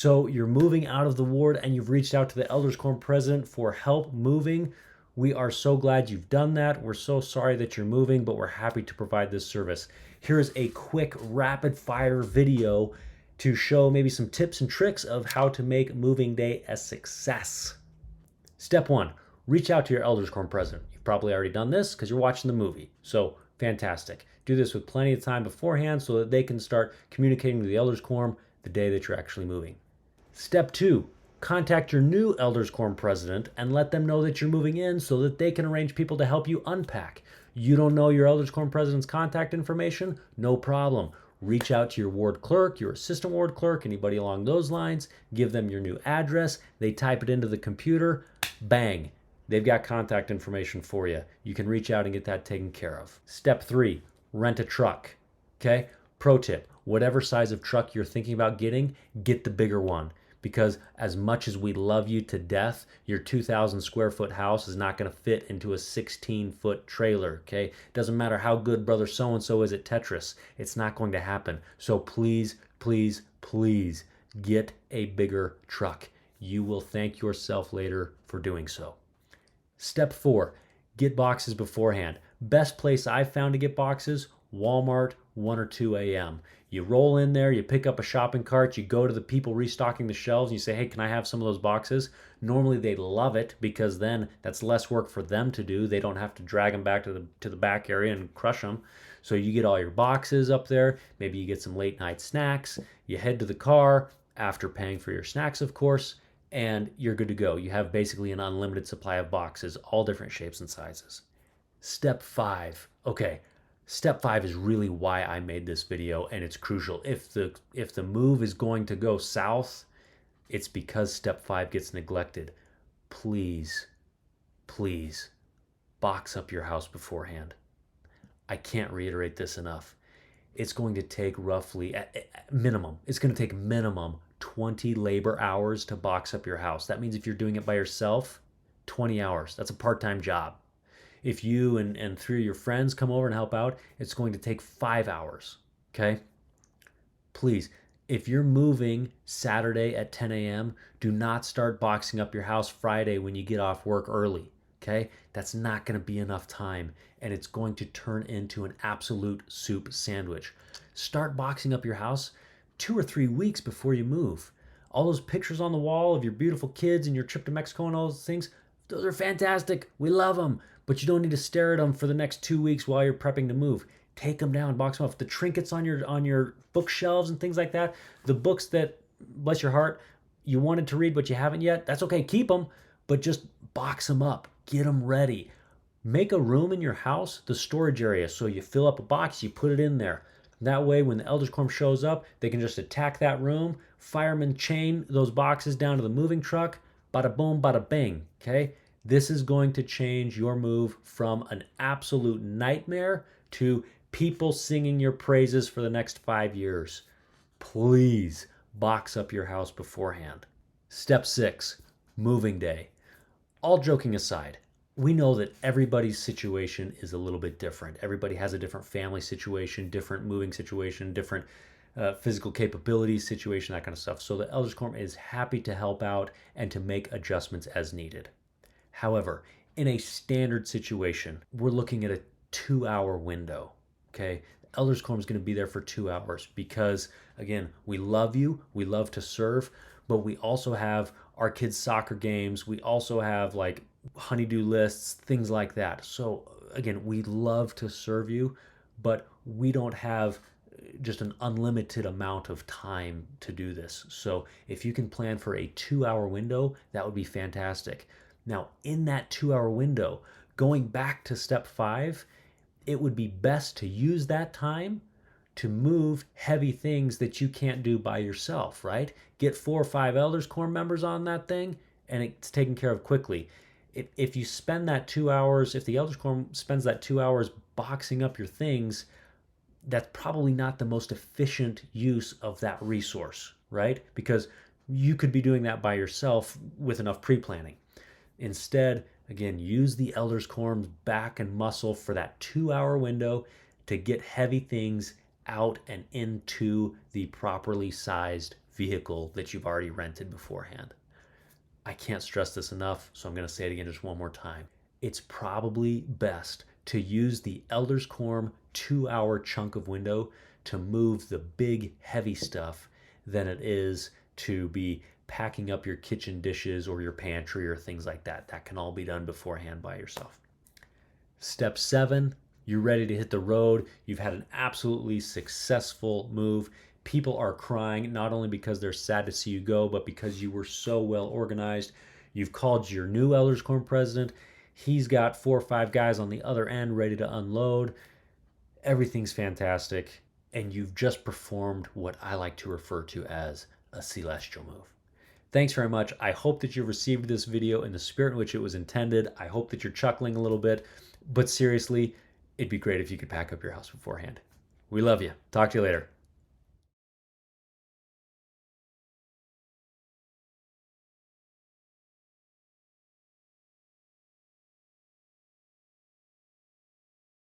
So you're moving out of the ward and you've reached out to the Elders Quorum president for help moving. We are so glad you've done that. We're so sorry that you're moving, but we're happy to provide this service. Here's a quick rapid fire video to show maybe some tips and tricks of how to make moving day a success. Step 1, reach out to your Elders Quorum president. You've probably already done this because you're watching the movie. So fantastic. Do this with plenty of time beforehand so that they can start communicating with the Elders Quorum the day that you're actually moving. Step 2, contact your new Elders Quorum president and let them know that you're moving in so that they can arrange people to help you unpack. You don't know your Elders Quorum president's contact information? No problem. Reach out to your ward clerk, your assistant ward clerk, anybody along those lines. Give them your new address. They type it into the computer. Bang. They've got contact information for you. You can reach out and get that taken care of. Step 3, rent a truck. Okay? Pro tip, whatever size of truck you're thinking about getting, get the bigger one. Because as much as we love you to death, your 2,000 square foot house is not going to fit into a 16-foot trailer, okay? Doesn't matter how good brother so-and-so is at Tetris. It's not going to happen. So please, please, please get a bigger truck. You will thank yourself later for doing so. Step 4, get boxes beforehand. Best place I've found to get boxes, Walmart, 1 or 2 a.m. You roll in there, you pick up a shopping cart, you go to the people restocking the shelves, and you say, hey, can I have some of those boxes? Normally they love it because then that's less work for them to do. They don't have to drag them back to the back area and crush them. So you get all your boxes up there, maybe you get some late night snacks, you head to the car, after paying for your snacks, of course, and you're good to go. You have basically an unlimited supply of boxes, all different shapes and sizes. Step 5, okay. Step 5 is really why I made this video, and it's crucial. If the move is going to go south, it's because step 5 gets neglected. Please, please box up your house beforehand. I can't reiterate this enough. It's going to take roughly, minimum, it's going to take minimum 20 labor hours to box up your house. That means if you're doing it by yourself, 20 hours. That's a part-time job. If you and 3 of your friends come over and help out, it's going to take 5 hours, okay? Please, if you're moving Saturday at 10 a.m., do not start boxing up your house Friday when you get off work early, okay? That's not going to be enough time, and it's going to turn into an absolute soup sandwich. Start boxing up your house 2 or 3 weeks before you move. All those pictures on the wall of your beautiful kids and your trip to Mexico and all those things, those are fantastic. We love them. But you don't need to stare at them for the next 2 weeks while you're prepping to move. Take them down, box them off. The trinkets on your bookshelves and things like that, the books that, bless your heart, you wanted to read but you haven't yet, that's okay, keep them, but just box them up. Get them ready. Make a room in your house, the storage area, so you fill up a box, you put it in there. That way, when the Elders Quorum shows up, they can just attack that room, firemen chain those boxes down to the moving truck, bada boom, bada bing, okay? This is going to change your move from an absolute nightmare to people singing your praises for the next 5 years. Please box up your house beforehand. Step 6, moving day. All joking aside, we know that everybody's situation is a little bit different. Everybody has a different family situation, different moving situation, different physical capabilities situation, that kind of stuff. So the Elders Quorum is happy to help out and to make adjustments as needed. However, in a standard situation, we're looking at a 2-hour window, okay? The Elders Quorum is going to be there for 2 hours because, again, we love you, we love to serve, but we also have our kids' soccer games, we also have like honeydew lists, things like that. So, again, we love to serve you, but we don't have just an unlimited amount of time to do this. So if you can plan for a 2-hour window, that would be fantastic. Now, in that 2-hour window, going back to step 5, it would be best to use that time to move heavy things that you can't do by yourself, right? Get 4 or 5 Elders Quorum members on that thing, and it's taken care of quickly. If you spend that 2 hours, if the Elders Quorum spends that 2 hours boxing up your things, that's probably not the most efficient use of that resource, right? Because you could be doing that by yourself with enough pre-planning. Instead, again, use the Elders Quorum's back and muscle for that 2-hour window to get heavy things out and into the properly sized vehicle that you've already rented beforehand. I can't stress this enough, so I'm going to say it again just one more time. It's probably best to use the Elders Quorum 2-hour chunk of window to move the big, heavy stuff than it is to be packing up your kitchen dishes or your pantry or things like that. That can all be done beforehand by yourself. Step 7, you're ready to hit the road. You've had an absolutely successful move. People are crying, not only because they're sad to see you go, but because you were so well organized. You've called your new Elders Quorum president. He's got 4 or 5 guys on the other end ready to unload. Everything's fantastic. And you've just performed what I like to refer to as a celestial move. Thanks very much. I hope that you received this video in the spirit in which it was intended. I hope that you're chuckling a little bit. But seriously, it'd be great if you could pack up your house beforehand. We love you. Talk to you later.